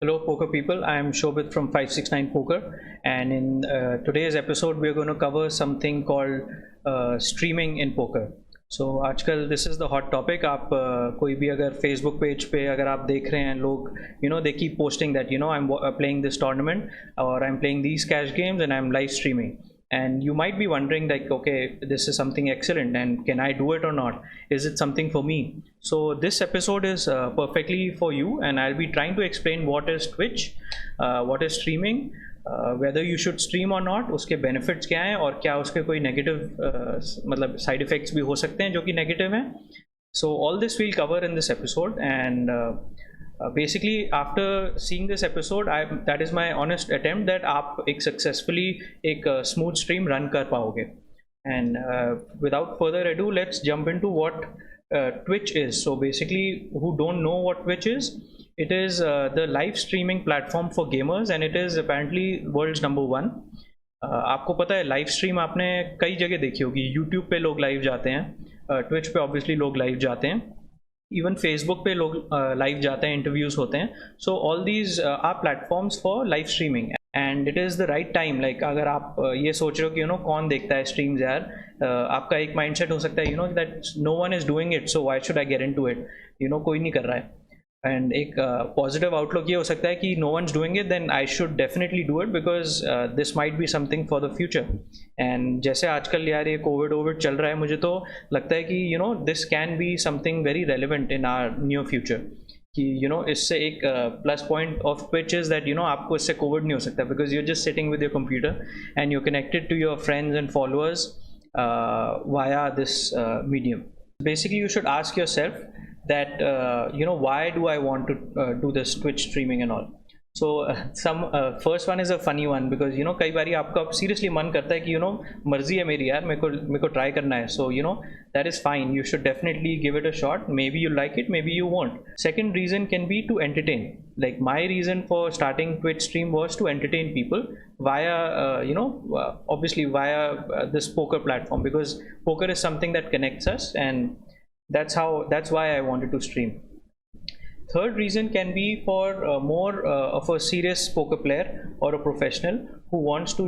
Hello, poker people. I am Shobhit from 569 Poker, and in today's episode, we are going to cover something called streaming in poker. So आजकल this is the hot topic. आप कोई भी अगर Facebook page पे अगर आप देख रहे हैं लोग, they keep posting that I'm playing this tournament or I'm playing these cash games and I'm live streaming. And you might be wondering like, okay, this is something excellent and can I do it or not? Is it something for me? So this episode is perfectly for you, and I'll be trying to explain what is Twitch, what is streaming, whether you should stream or not, उसके benefits क्या हैं और क्या उसके कोई negative मतलब side effects भी हो सकते हैं जो कि negative हैं. So all this we'll cover in this episode, and basically after seeing this episode that is my honest attempt that आप एक successfully एक smooth stream run कर पाओगे. And without further ado, let's jump into what Twitch is. So basically, who don't know what Twitch is, it is the live streaming platform for gamers, and it is apparently world's #1. आपको पता है live stream आपने कई जगह देखी होगी. YouTube पे लोग लाइव जाते हैं, ट्विच पे ऑब्वियसली लोग लाइव जाते हैं, इवन फेसबुक पे लोग लाइव जाते हैं, इंटरव्यूज होते हैं. So all these are platforms for live streaming, and it is the right time. Like अगर आप ये सोच रहे हो कि कौन देखता है स्ट्रीम्स यार, आपका एक माइंडसेट हो सकता है that no one is doing it, so why should I get into it, कोई नहीं कर रहा है. एंड एक पॉजिटिव आउटलुक ये हो सकता है कि no one is doing it, then I should definitely do it because this might be something for the future. And जैसे आजकल यार ये कोविड चल रहा है, मुझे तो लगता है कि this can be something very relevant in our near future. कि इससे एक plus point of Twitch is that आपको इससे कोविड नहीं हो सकता, because you just sitting with your computer and you connected to your friends and followers via this medium. Basically you should ask yourself that why do I want to do this Twitch streaming and all. So some first one is a funny one because कई बारी आपका seriously मन करता है कि मर्जी है मेरी यार, मेरे को try करना है. So that is fine, you should definitely give it a shot. Maybe you like it, maybe you won't. Second reason can be to entertain. Like my reason for starting Twitch stream was to entertain people via obviously via this poker platform, because poker is something that connects us, and that's why I wanted to stream. Third reason can be for more of a serious poker player or a professional who wants to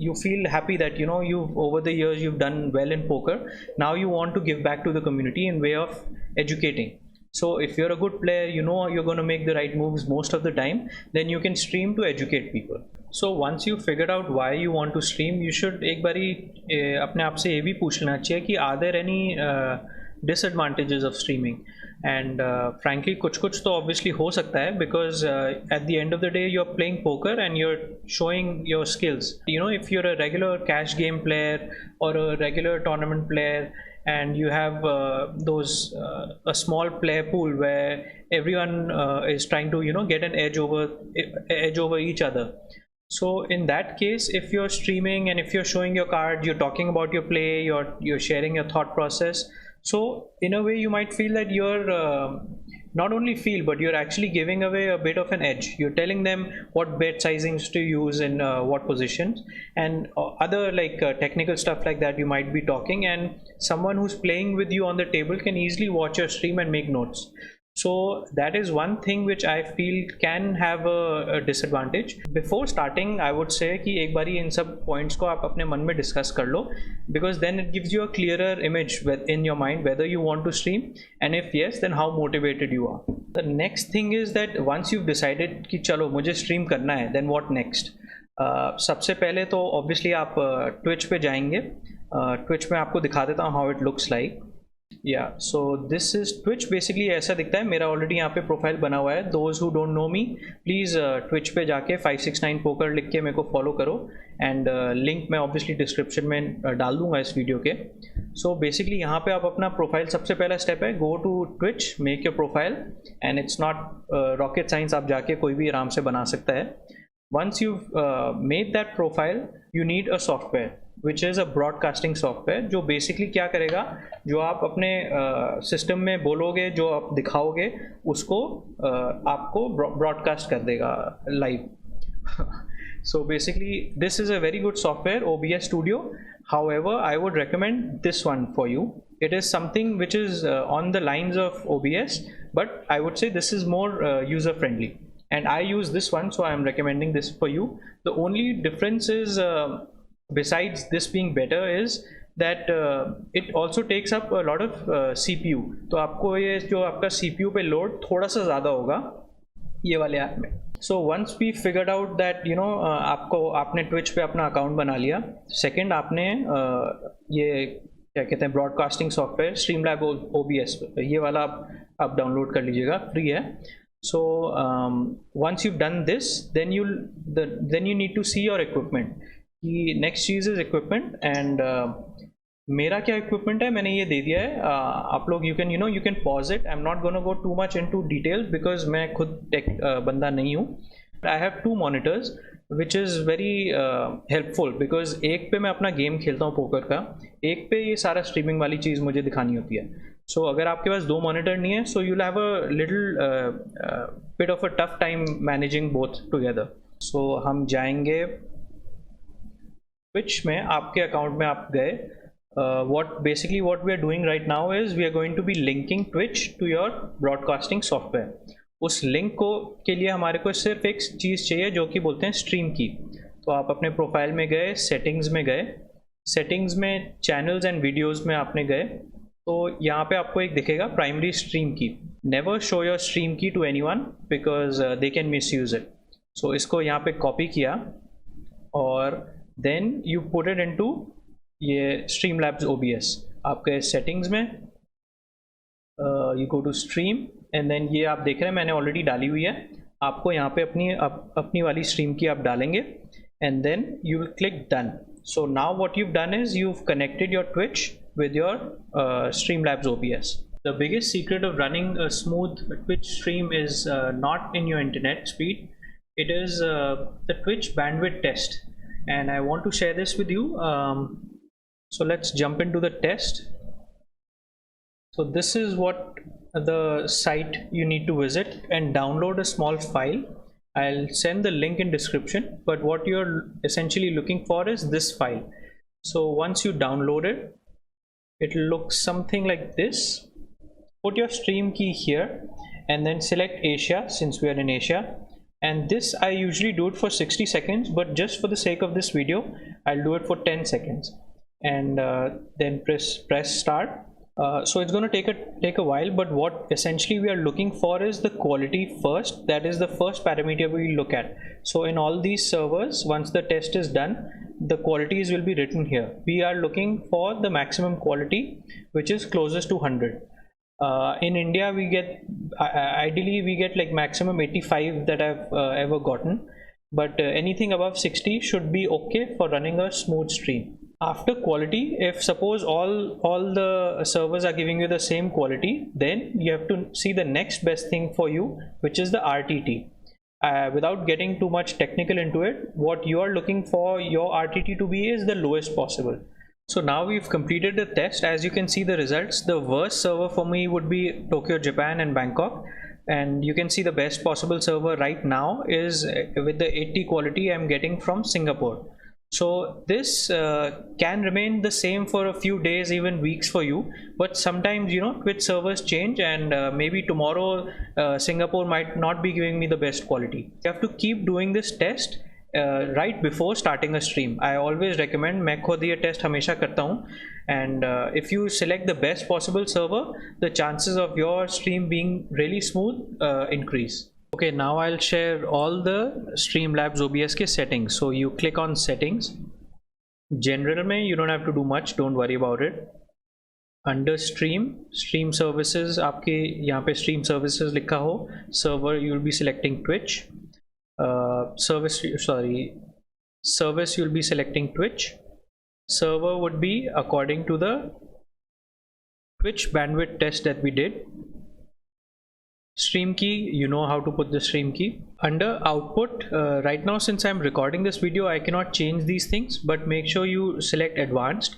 you feel happy that you've over the years you've done well in poker. Now you want to give back to the community in way of educating. So if you're a good player, you're going to make the right moves most of the time, then you can stream to educate people. So once you figured out why you want to stream, you should एक बारी अपने आप से ये भी पूछ लेना चाहिए कि are there any disadvantages of streaming. And frankly कुछ तो obviously हो सकता है, because at the end of the day you're playing poker and you're showing your skills. If you're a regular cash game player or a regular tournament player and you have a small player pool where everyone is trying to get an edge over each other. So in that case, if you're streaming and if you're showing your cards, you're talking about your play, you're sharing your thought process. So in a way you might feel that you're not only feel, but you're actually giving away a bit of an edge. You're telling them what bet sizings to use in what positions, and other like technical stuff like that you might be talking, and someone who's playing with you on the table can easily watch your stream and make notes. So that is one thing which I feel can have a disadvantage. Before starting, I would say कि एक बारी इन सब points को आप अपने मन में discuss कर लो, because then it gives you a clearer image in your mind whether you want to stream, and if yes, then how motivated you are. The next thing is that once you've decided कि चलो मुझे stream करना है, then what next? सबसे पहले तो obviously आप Twitch पे जाएंगे. Twitch में आपको दिखा देता हूँ how it looks like. Yeah, so this is Twitch. Basically ऐसा दिखता है. मेरा ऑलरेडी यहाँ पे प्रोफाइल बना हुआ है. Those who don't know me, please Twitch पे जाके 569 poker लिख के मेरे को फॉलो करो, एंड लिंक मैं ऑब्वियसली डिस्क्रिप्शन में डाल दूंगा इस वीडियो के. सो बेसिकली यहाँ पे आप अपना प्रोफाइल, सबसे पहला स्टेप है go to Twitch, make your profile, and it's not rocket science, आप जाके कोई भी आराम से बना सकता है. Once you've made that profile, you need a software which is a broadcasting software, जो basically क्या करेगा, जो आप अपने सिस्टम में बोलोगे, जो आप दिखाओगे उसको आपको ब्रॉडकास्ट कर देगा live. So basically this is a very good software, OBS Studio. However, I would recommend this one for you. It is something which is on the lines of OBS, but I would say this is more user friendly. and I use this one, so I am recommending this for you. The only difference is, besides this being better, is that it also takes up a lot of CPU. तो आपको ये जो आपका CPU पे load थोड़ा सा ज़्यादा होगा ये वाले ऐप में. So once we figured out that आपने ट्विच पे अपना अकाउंट बना लिया, सेकंड आपने ये क्या कहते हैं ब्रॉडकास्टिंग सॉफ्टवेयर स्ट्रीमलैब OBS, ये वाला आप डाउनलोड कर लीजिएगा, फ्री है. So once you've done this, then you need to see your equipment. कि next cheese is equipment, and मेरा क्या इक्विपमेंट है मैंने ये दे दिया है. आप लोग you can pause it. I am not gonna go too much into details because मैं खुद टेक बंदा नहीं हूँ. I have 2 monitors which is very helpful because एक पे मैं अपना गेम खेलता हूँ पोकर का, एक पे ये सारा स्ट्रीमिंग वाली चीज़ मुझे दिखानी होती है. सो अगर आपके पास 2 मॉनिटर नहीं है, so you will have a little bit of a tough time managing both together. So हम जाएंगे ट्विच में, आपके अकाउंट में आप गए. what we are doing right now is we are going to be linking Twitch to your broadcasting software. उस link के लिए हमारे को सिर्फ एक चीज़ चाहिए जो कि बोलते हैं स्ट्रीम की. तो आप अपने प्रोफाइल में गए, सेटिंग्स में गए, सेटिंग्स में चैनल्स एंड वीडियोस में आपने गए, तो यहाँ पे आपको एक दिखेगा primary stream key. Never show your stream key to anyone because they can misuse it. So इसको यहाँ पे कॉपी किया और then you put it into ये स्ट्रीमलैब्स OBS. आपके सेटिंग्स में you go to stream and then ये आप देख रहे हैं मैंने ऑलरेडी डाली हुई है. आपको यहाँ पे अपनी वाली स्ट्रीम की आप डालेंगे and then you will click done. So now what you've done is you've connected your Twitch with your Streamlabs OBS. The biggest secret of running a smooth Twitch stream is not in your internet speed. It is the Twitch bandwidth test, and I want to share this with you. So let's jump into the test. So this is what the site you need to visit and download a small file. I'll send the link in description, but what you're essentially looking for is this file. So once you download it, it looks something like this. Put your stream key here and then select Asia since we are in Asia. And this I usually do it for 60 seconds, but just for the sake of this video I'll do it for 10 seconds and then press start. So it's going to take a while, but what essentially we are looking for is the quality first. That is the first parameter we look at. So in all these servers, once the test is done, the qualities will be written here. We are looking for the maximum quality which is closest to 100. In India we get ideally we get like maximum 85 that I've ever gotten, but anything above 60 should be okay for running a smooth stream. After quality, if suppose all the servers are giving you the same quality, then you have to see the next best thing for you, which is the RTT. Without getting too much technical into it, what you are looking for your RTT to be is the lowest possible. So now we've completed the test. As you can see the results, the worst server for me would be Tokyo, Japan and Bangkok, and you can see the best possible server right now is with the 80 quality I'm getting from Singapore. So this can remain the same for a few days, even weeks for you, but sometimes Twitch servers change and maybe tomorrow Singapore might not be giving me the best quality. You have to keep doing this test right before starting a stream. I always recommend, मैं खुद ये test हमेशा करता हूँ, and if you select the best possible server, the chances of your stream being really smooth increase. Okay, now I'll share all the Streamlabs OBS के settings. So you click on settings. General में you don't have to do much, don't worry about it. Under stream services, आपके यहाँ पे stream services लिखा हो, server you'll be selecting Twitch. Service you'll be selecting Twitch. Server would be according to the Twitch bandwidth test that we did. Stream key, you know how to put the stream key. Under output, right now since I'm recording this video I cannot change these things, but make sure you select advanced.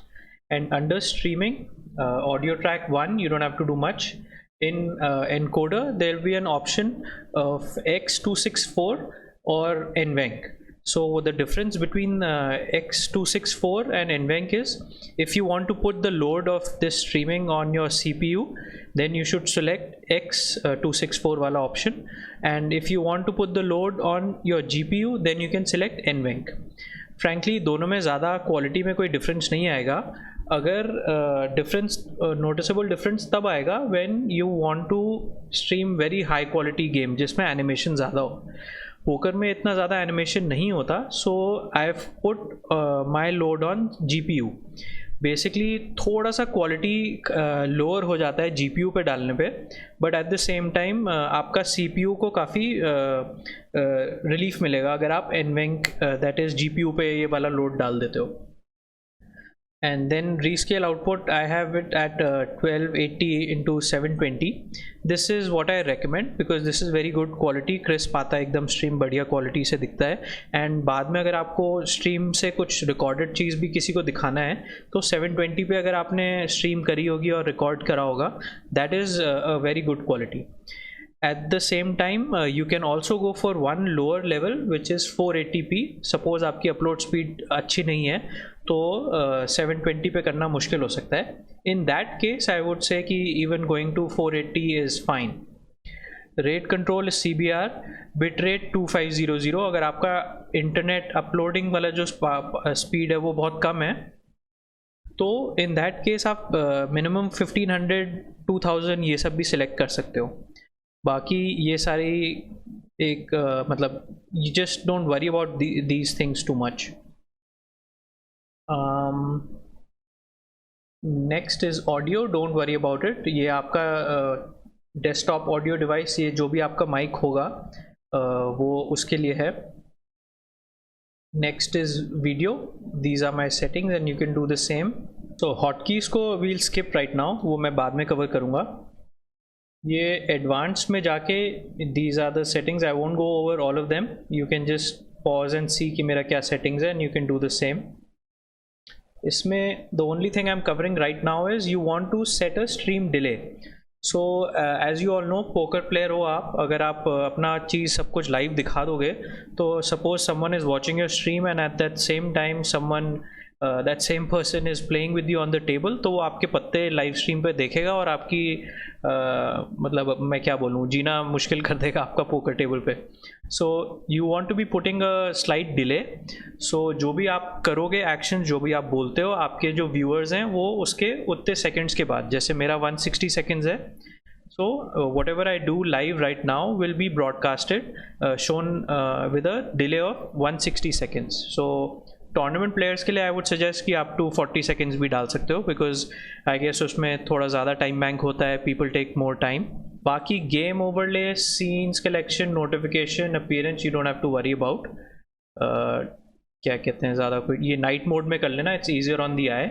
And under streaming, audio track 1, you don't have to do much. In encoder there will be an option of X264 or NVENC. So the difference between X264 and NVENC is, if you want to put the load of this streaming on your CPU, then you should select X264 wala option, and if you want to put the load on your GPU, then you can select NVENC. Frankly दोनों में ज़्यादा quality में कोई difference नहीं आएगा. अगर difference noticeable difference तब आएगा when you want to stream very high quality game जिसमें एनिमेशन ज़्यादा हो. पोकर में इतना ज़्यादा एनिमेशन नहीं होता, so I have put my load on GPU. Basically थोड़ा सा क्वालिटी लोअर हो जाता है GPU पे डालने पे, but at the same time आपका CPU को काफ़ी रिलीफ मिलेगा अगर आप NVENC दैट इज़ GPU पे ये वाला लोड डाल देते हो. And then rescale output, I have it at 1280 into 720. This is what I recommend because this is very good quality, crisp आता है एकदम, stream बढ़िया quality से दिखता है. and बाद में अगर आपको stream से कुछ recorded चीज़ भी किसी को दिखाना है तो 720 पे अगर आपने stream करी होगी और record करा होगा, that is a very good quality. At the same time you can also go for one lower level which is 480p. suppose आपकी upload speed अच्छी नहीं है तो 720 पे करना मुश्किल हो सकता है. in that case I would say कि even going to 480 is fine. rate control is CBR, bitrate 2500. अगर आपका इंटरनेट अपलोडिंग वाला जो स्पीड है वो बहुत कम है तो in that case आप minimum 1500 2000 ये सब भी select कर सकते हो. बाकी ये सारी एक मतलब you just don't worry about these things too much. Next is audio. don't worry about it. ये आपका desktop audio device, ये जो भी आपका mic होगा वो उसके लिए है. Next is video. these are my settings and you can do the same. so hotkeys को we'll skip right now, वो मैं बाद में cover करूँगा. ये advanced में जाके these are the settings. I won't go over all of them. you can just pause and see कि मेरा क्या settings है and you can do the same. इसमें the only thing I'm covering right now is you want to set a stream delay. so as you all know, poker player हो आप, अगर आप अपना चीज़ सब कुछ live दिखा दोगे तो suppose someone is watching your stream and at that same time someone that same person is playing with you on the table, तो वो आपके पत्ते लाइव स्ट्रीम पे देखेगा और आपकी मतलब मैं क्या बोलूँ, जीना मुश्किल कर देगा आपका पोकर टेबल पे. So you want to be putting a slight delay. So जो भी आप करोगे एक्शन, जो भी आप बोलते हो, आपके जो व्यूअर्स हैं वो उसके उतने सेकंड्स के बाद, जैसे मेरा 160 सेकंड्स है, so whatever I do live right now will be broadcasted shown with a delay of 160 seconds. so tournament players के लिए आई वुड सजेस्ट कि आप 240 सेकेंड्स भी डाल सकते हो बिकॉज आई गेस उसमें थोड़ा ज़्यादा टाइम बैंक होता है, पीपल टेक मोर टाइम. बाकी game overlay, scenes collection, notification, appearance, you don't have to worry about. क्या कहते हैं, ज़्यादा कोई ये नाइट मोड में कर लेना, it's easier on the I.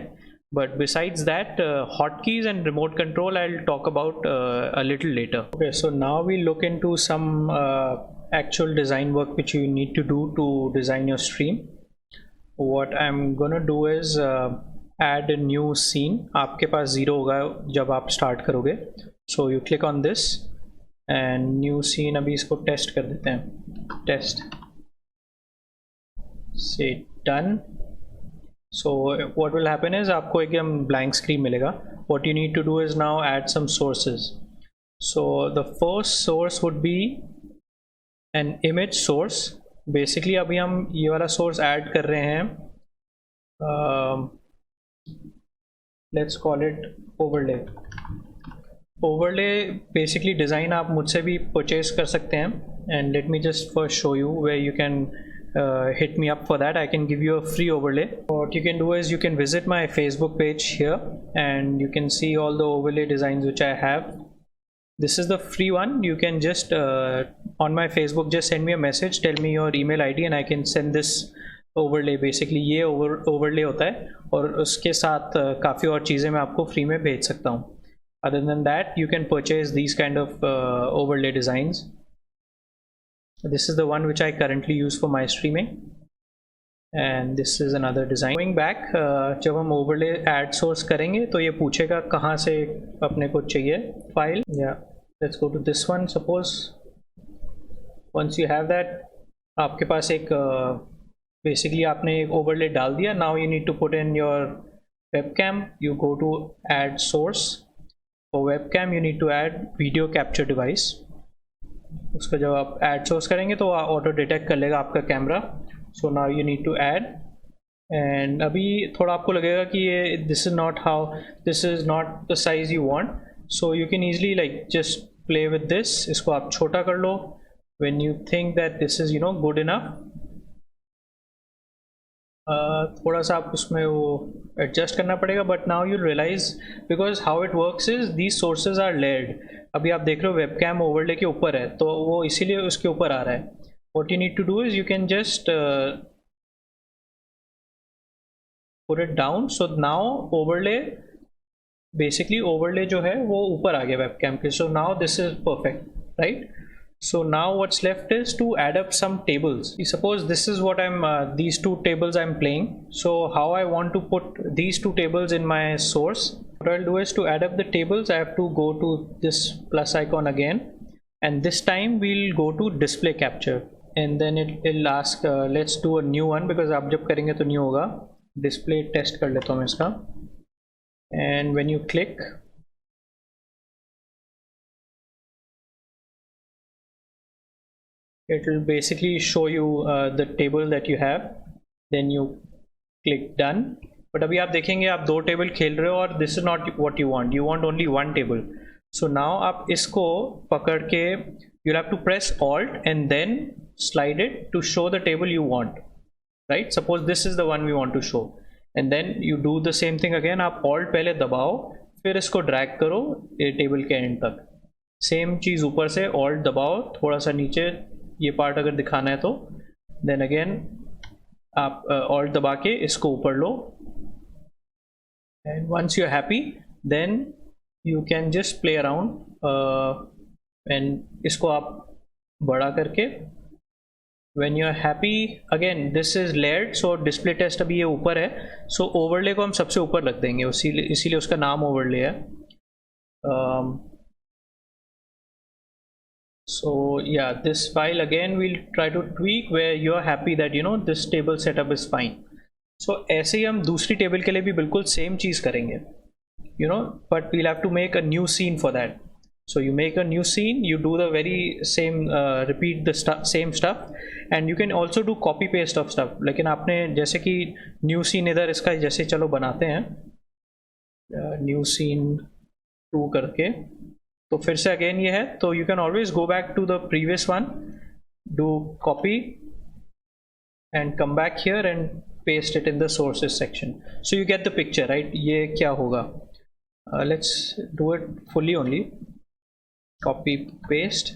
but besides that hotkeys and remote control I'll talk about a little later. Okay, so now we look into some actual design work which you need to do to design your stream. what I'm gonna do is add a new scene. आपके पास 0 होगा जब आप start करोगे. so you click on this and new scene. अभी इसको test कर देते हैं, test, say done. so what will happen is आपको एकदम blank screen मिलेगा. what you need to do is now add some sources. so the first source would be an image source. Basically अभी हम ये वाला सोर्स ऐड कर रहे हैं, let's call it overlay. Overlay basically design आप मुझसे भी परचेज कर सकते हैं. And let me just first show you where you can hit me up for that. I can give you a free overlay. What you can do is you can visit my Facebook page here and you can see all the overlay designs which I have. This is the free one. You can just on my Facebook just send me a message, tell me your email ID and I can send this overlay. basically ये overlay होता है और उसके साथ काफ़ी और चीज़ें मैं आपको फ्री में भेज सकता हूँ. other than that you can purchase these kind of overlay designs. this is the one which I currently use for my streaming and this is another design. going back, जब हम overlay add source करेंगे तो ये पूछेगा कहाँ से अपने को चाहिए file. let's go to this one. suppose once you have that, आपके पास एक बेसिकली आपने एक ओवरले डाल दिया. Now you need to put in your webcam. You go to add source. For webcam you need to add video capture device. उसका जब आप add source करेंगे तो ऑटो डिटेक्ट कर लेगा आपका camera. So now you need to add. And अभी थोड़ा आपको लगेगा कि ये this is not the size you want. So you can easily like just play with this. इसको आप छोटा कर लो when you think that this is good enough. थोड़ा सा आप उसमें वो एडजस्ट करना पड़ेगा. But now you realise because how it works is these sources are layered. अभी आप देख रहे हो वेबकैम ओवरले के ऊपर है तो वो इसीलिए उसके ऊपर आ रहा है. What you need to do is you can just put it down. So now overlay basically overlay जो है वो ऊपर आ गया वेबकैम के. So now this is perfect, right? So now what's left is to add up some tables. Suppose this is what these two tables I'm playing. So how I want to put these two tables in my source. What I'll do is to add up the tables, I have to go to this plus icon again. And this time we'll go to display capture. And then it'll ask, let's do a new one because आप जब करेंगे तो new होगा. Display test कर लेता हूँ मैं इसका. And when you click, it will basically show you the table that you have. Then you click done. But अभी आप देखेंगे आप दो टेबल खेल रहे हो और this is not what you want. You want only one table. So now आप इसको पकड़ के you'll have to press Alt and then slide it to show the table you want. Right? Suppose this is the one we want to show. And then you do the same thing again. आप Alt पहले दबाओ फिर इसको drag करो ये table के and तक. Same चीज़ ऊपर से Alt दबाओ थोड़ा सा नीचे ये पार्ट अगर दिखाना है तो देन अगेन आप ऑल्ट दबा के इसको ऊपर लो. And once you are happy then you can just play around and इसको आप बड़ा करके when you are happy again this is layered. So display test अभी ये ऊपर है. सो ओवरले को हम सबसे ऊपर रख देंगे इसीलिए उसका नाम ओवरले है. So yeah, this file again we'll try to tweak where you're happy that this table setup is fine. So ऐसे ही हम दूसरी टेबल के लिए भी बिल्कुल सेम चीज़ करेंगे, but we'll have to make a new scene for that. So you make a new scene, you do the very same, repeat the same stuff, and you can also do copy paste of stuff. लेकिन आपने जैसे कि new scene इधर इसका जैसे चलो बनाते हैं new scene 2 करके तो फिर से अगेन ये है तो you can always go back to the previous one, do copy and come back here and paste it in the sources section. So you get the picture, right? ये क्या होगा, let's do it fully only. Copy paste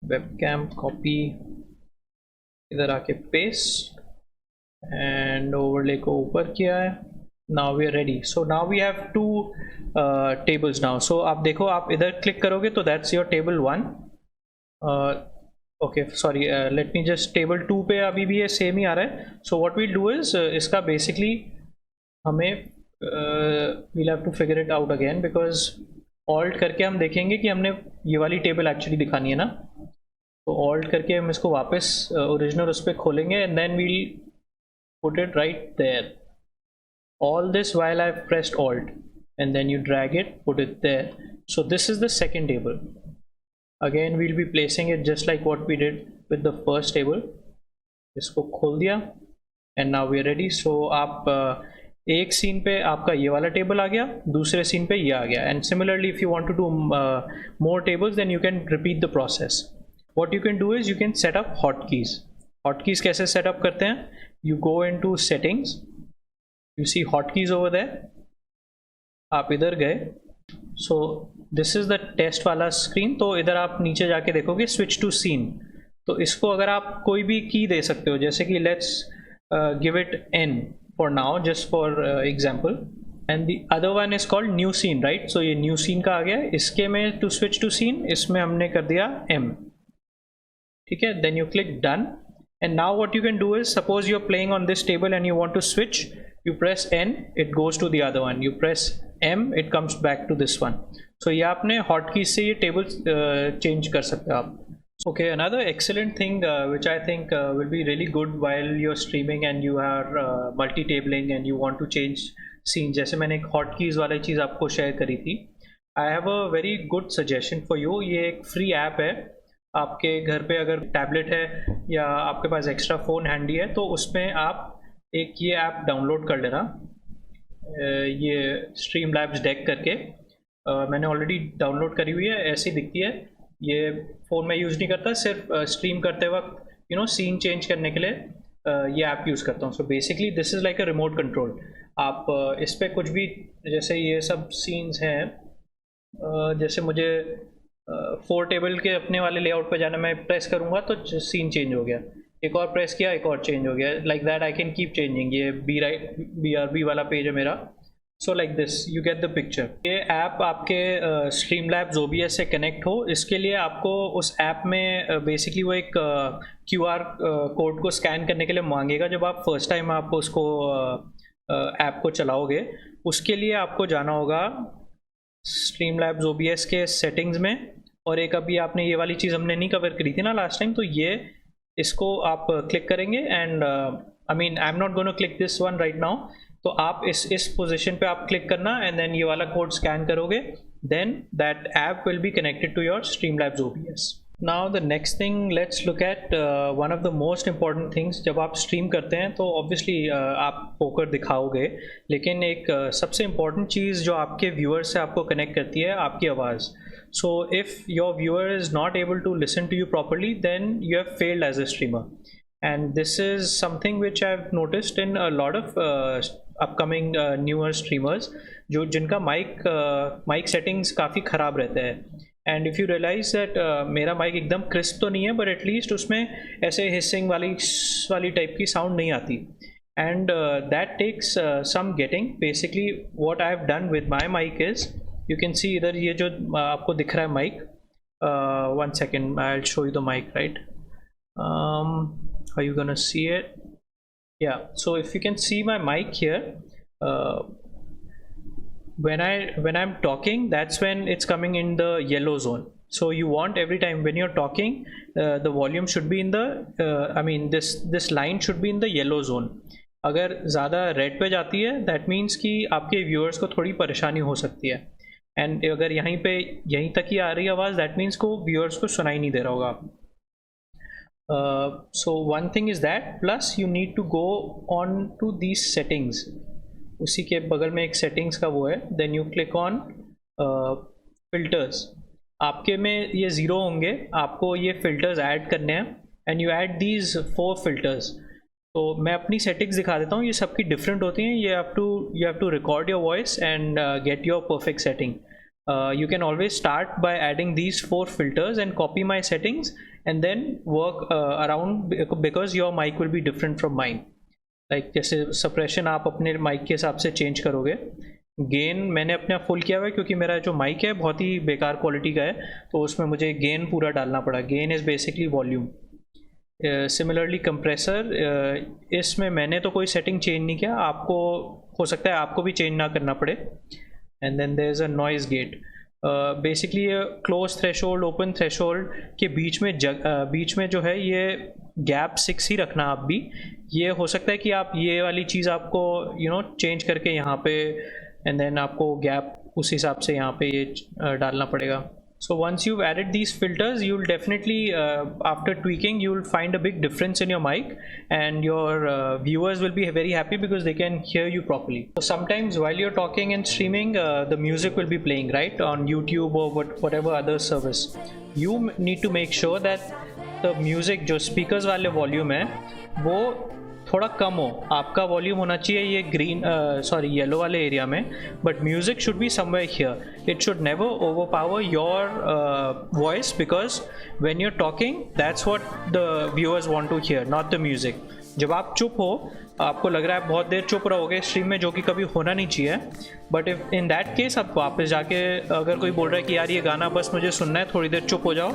webcam copy इधर आके paste and overlay को ऊपर किया है. Now we are ready. So now we have two tables now. So आप देखो आप इधर क्लिक करोगे तो that's your table 1. Okay, sorry, let me just table 2 पे अभी भी ये सेम ही आ रहा है. So what we'll do is इसका basically हमें we'll have to figure it out again because Alt करके हम देखेंगे कि हमने ये वाली टेबल एक्चुअली दिखानी है ना. तो Alt करके हम इसको वापस ओरिजिनल उस पर खोलेंगे and then we'll put it right there. All this while I've pressed Alt and then you drag it, put it there. So this is the second table. Again we'll be placing it just like what we did with the first table. इसको खोल दिया and now we are ready. So आप एक scene पे आपका ये वाला table आ गया, दूसरे सीन पे ये आ गया. And similarly if you want to do more tables then you can repeat the process. What you can do is you can set up hotkeys. Hotkeys कैसे set up करते हैं? You go into settings. You see hotkeys over there. आप इधर गए. So this is the test वाला screen. तो इधर आप नीचे जाके देखोगे switch to scene. तो इसको अगर आप कोई भी की दे सकते हो जैसे कि let's give it N for now just for example. And the other one is called new scene, right? So ये new scene का आ गया. इसके में to switch to scene इसमें हमने कर दिया M. ठीक है. Then you click done. And now what you can do is suppose you're playing on this table and you want to switch. You press N, it goes to the other one. You press M, it comes back to this one. So ये आपने hotkey से ये table change कर सकते हो आप. Okay, another excellent thing which I think will be really good while you're streaming and you are multi-tabling and you want to change scene. जैसे मैंने एक hotkeys वाली चीज़ आपको शेयर करी थी. I have a very good suggestion for you. ये एक free app है. आपके घर पे अगर टैबलेट है या आपके पास एक्स्ट्रा फ़ोन हैंडी है तो उसमें आप एक ये ऐप डाउनलोड कर लेना. ये स्ट्रीम लैब्स डेक करके मैंने ऑलरेडी डाउनलोड करी हुई है. ऐसी दिखती है. ये फ़ोन में यूज़ नहीं करता, सिर्फ स्ट्रीम करते वक्त सीन चेंज करने के लिए ये ऐप यूज़ करता हूँ. So basically this is like a remote control. आप इस पर कुछ भी, जैसे ये सब सीन्स हैं, जैसे मुझे 4 टेबल के अपने वाले लेआउट पर जाना, मैं प्रेस करूँगा तो सीन चेंज हो गया, एक और प्रेस किया एक और चेंज हो गया. Like that I can keep changing. ये BRB वाला पेज है मेरा. So like this you get the picture. ये ऐप आपके स्ट्रीमलैब्स OBS से कनेक्ट हो, इसके लिए आपको उस ऐप में बेसिकली वो एक QR कोड को स्कैन करने के लिए मांगेगा. जब आप फर्स्ट टाइम आप उसको ऐप को चलाओगे, उसके लिए आपको जाना होगा स्ट्रीमलैब्स OBS के सेटिंग्स में. और एक अभी आपने ये वाली चीज़ हमने नहीं कवर करी थी ना लास्ट टाइम, तो ये इसको आप क्लिक करेंगे and I am not gonna click this one right now. तो आप इस पोजीशन पे आप क्लिक करना एंड देन ये वाला कोड स्कैन करोगे, then that app will be connected to your Streamlabs OBS. Now the next thing, let's look at one of the most important things. जब आप स्ट्रीम करते हैं तो ऑब्वियसली आप पोकर दिखाओगे, लेकिन एक सबसे इम्पॉर्टेंट चीज़ जो आपके व्यूअर्स से आपको कनेक्ट करती है, आपकी आवाज़. So if your viewer is not able to listen to you properly, then you have failed as a streamer. And this is something which I've noticed in a lot of upcoming newer streamers, जो जिनका mic settings काफ़ी ख़राब रहते हैं. And if you realize that मेरा mic एकदम crisp तो नहीं है, but at least उसमें ऐसे hissing वाली type की sound नहीं आती. And that takes some getting. Basically what I've done with my mic is, you can see इधर ये जो आपको दिख रहा है mic, one second I'll show you the mic, right? Are you gonna see it? Yeah, so if you can see my mic here, when I'm talking, that's when it's coming in the yellow zone. So you want every time when you're talking, the volume should be in the this line should be in the yellow zone. अगर ज़्यादा red पे जाती है, that means कि आपके viewers को थोड़ी परेशानी हो सकती है. एंड अगर यहीं तक ही आ रही आवाज़, दैट मीन्स को व्यूअर्स को सुनाई नहीं दे रहा होगा. So one thing is that, plus you need to go on to these settings. उसी के बगल में एक सेटिंग्स का वो है, then you click on filters. आपके में ये 0 होंगे, आपको ये फिल्टर्स ऐड करने हैं and you add these 4 filters. तो मैं अपनी सेटिंग्स दिखा देता हूँ, ये सबकी डिफरेंट होती हैं. you have to record your voice and get your perfect setting. You can always start by adding these 4 filters and copy my settings and then work around, because your mic will be different from mine. Like जैसे suppression आप अपने mic के हिसाब से change करोगे. Gain मैंने अपना full किया हुआ है क्योंकि मेरा जो माइक है बहुत ही बेकार क्वालिटी का है, तो उसमें मुझे गेन पूरा डालना पड़ा. Gain is basically volume. Similarly compressor, इसमें मैंने तो कोई सेटिंग चेंज नहीं किया, आपको हो सकता है आपको भी चेंज ना करना पड़े. And then there is a noise gate. Basically close threshold open threshold के बीच में जो है ये गैप 6 ही रखना आप भी. ये हो सकता है कि आप ये वाली चीज़ आपको चेंज करके यहाँ पे, एंड देन आपको गैप उस हिसाब से यहाँ पे ये डालना पड़ेगा. So once you've added these filters, you'll definitely after tweaking you'll find a big difference in your mic, and your viewers will be very happy because they can hear you properly. So sometimes while you're talking and streaming, the music will be playing, right, on YouTube or whatever other service. You need to make sure that the music जो speakers वाले volume है वो थोड़ा कम हो. आपका volume होना चाहिए ये येलो वाले एरिया में, but music should be somewhere here. It should never overpower your voice, because when you are talking that's what the viewers want to hear, not the music. जब आप चुप हो, आपको लग रहा है बहुत देर चुप रहोगे स्ट्रीम में, जो कि कभी होना नहीं चाहिए, but if in that case आप वापस जाके अगर कोई बोल रहा है कि यार ये गाना बस मुझे सुनना है, थोड़ी देर चुप हो जाओ,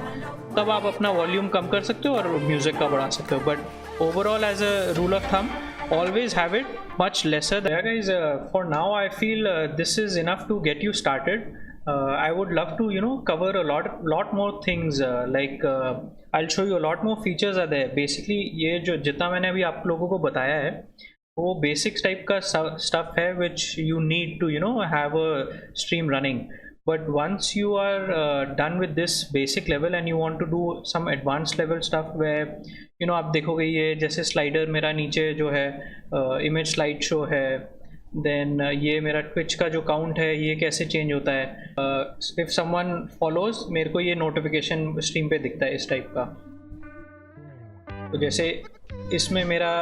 तब आप अपना वॉल्यूम कम कर सकते हो और म्यूज़िक का बढ़ा सकते हो. But overall, as a rule of thumb, always have it much lesser. Yeah guys, for now I feel this is enough to get you started. I would love to cover a lot more things, I'll show you a lot more features are there. Basically ये जो जितना मैंने अभी आप लोगों को बताया है वो बेसिक्स टाइप का stuff है which you need to have a stream running. But once you are done with this basic level and you want to do some advanced level stuff where आप देखोगे ये जैसे स्लाइडर मेरा नीचे जो है इमेज स्लाइड शो है, then ये मेरा ट्विच का जो काउंट है ये कैसे चेंज होता है, इफ समवन फॉलोज मेरे को ये नोटिफिकेशन स्ट्रीम पे दिखता है इस टाइप का. तो जैसे इसमें मेरा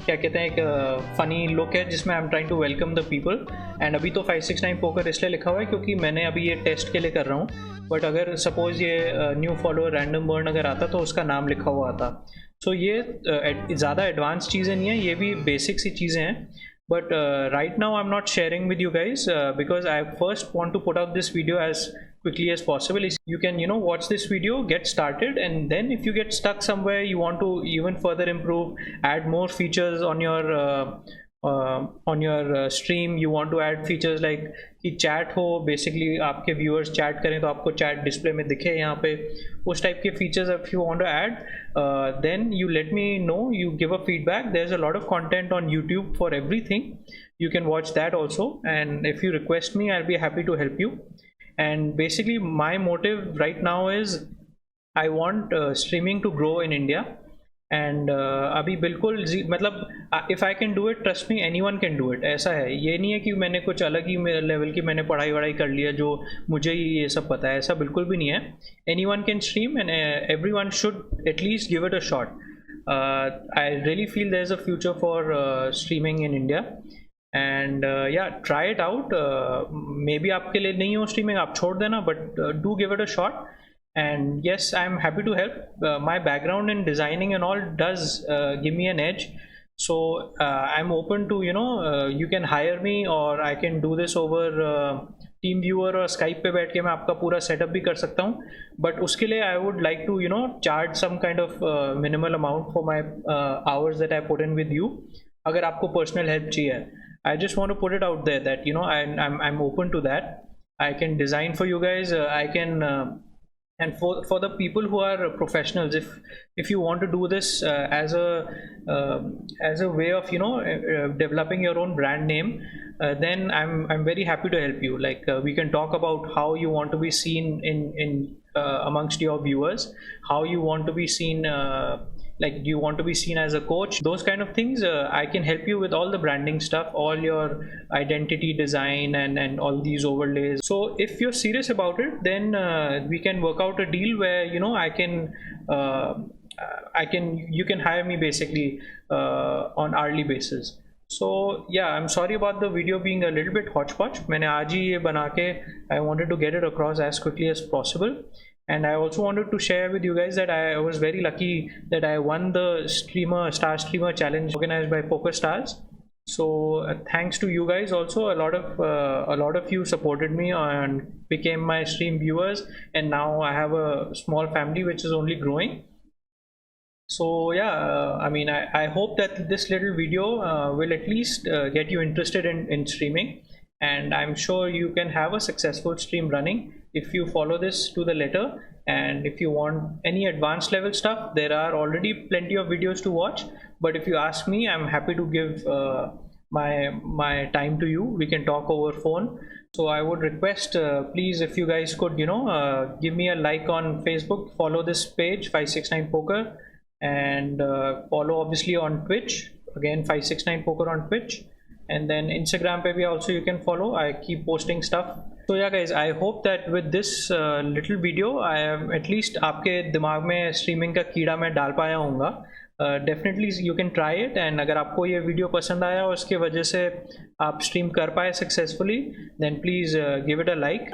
क्या कहते हैं एक फ़नी लुक है जिसमें I am trying to welcome the people. And अभी तो 569 पोकर इसलिए लिखा हुआ है क्योंकि मैंने अभी ये टेस्ट के लिए कर रहा हूँ. बट अगर सपोज़ ये न्यू फॉलोअर रैंडम बर्न अगर आता तो उसका नाम लिखा हुआ आता. सो ये ज़्यादा एडवांस चीज़ें नहीं है, ये भी बेसिक सी चीज़ें हैं. But right now I'm not sharing with you guys because I first want to put out this video as quickly as possible. You can watch this video, get started, and then if you get stuck somewhere, you want to even further improve, add more features on your stream. You want to add features like कि chat हो, basically आपके viewers chat करें तो आपको chat display में दिखे यहाँ पे, उस type के features if you want to add, then you let me know, you give a feedback. There's a lot of content on YouTube for everything. You can watch that also, and if you request me, I'll be happy to help you. And basically my motive right now is I want streaming to grow in India. And अभी बिल्कुल मतलब if I can do it, trust me, any one can do it. ऐसा है, ये नहीं है कि मैंने कुछ अलग ही लेवल की मैंने पढ़ाई वढ़ाई कर लिया जो मुझे ही ये सब पता है, ऐसा बिल्कुल भी नहीं है. Anyone can stream and everyone should at least give it a shot. I really feel there is a future for streaming in India. And yeah try it out. Maybe आपके लिए नहीं हो streaming, आप छोड़ देना, but do give it a shot. And yes, I'm happy to help. My background in designing and all does give me an edge, so I'm open to you can hire me or I can do this over TeamViewer or Skype पे बैठ के मैं आपका पूरा setup भी कर सकता हूँ. But उसके लिए I would like to charge some kind of minimal amount for my hours that I put in with you. अगर आपको personal help चाहिए, I just want to put it out there that I'm open to that. I can design for you guys. I can and for the people who are professionals, if you want to do this as a way of developing your own brand name, then I'm very happy to help you. Like we can talk about how you want to be seen in amongst your viewers, how you want to be seen, like do you want to be seen as a coach, those kind of things. I can help you with all the branding stuff, all your identity design and all these overlays. So if you're serious about it, then we can work out a deal where you can hire me basically on hourly basis. So yeah, I'm sorry about the video being a little bit hodgepodge. मैंने आज ही ये बना के I wanted to get it across as quickly as possible. And I also wanted to share with you guys that I was very lucky that I won the Star Streamer Challenge organized by PokerStars. So thanks to you guys also. A lot of you supported me and became my stream viewers, and now I have a small family which is only growing. So yeah, I mean I hope that this little video will at least get you interested in streaming, and I'm sure you can have a successful stream running if you follow this to the letter. And if you want any advanced level stuff, there are already plenty of videos to watch, but if you ask me, I'm happy to give my time to you. We can talk over phone. So I would request please, if you guys could give me a like on Facebook, follow this page 569 Poker, and follow obviously on Twitch, again 569 Poker on Twitch, and then Instagram pe bhi also you can follow. I keep posting stuff. So yeah guys, I hope that with this little video I have at least आपके दिमाग में streaming का कीड़ा मैं डाल पाया हूँगा. Definitely you can try it, and अगर आपको ये वीडियो पसंद आया और उसके वजह से आप स्ट्रीम कर पाए successfully, then please give it a like.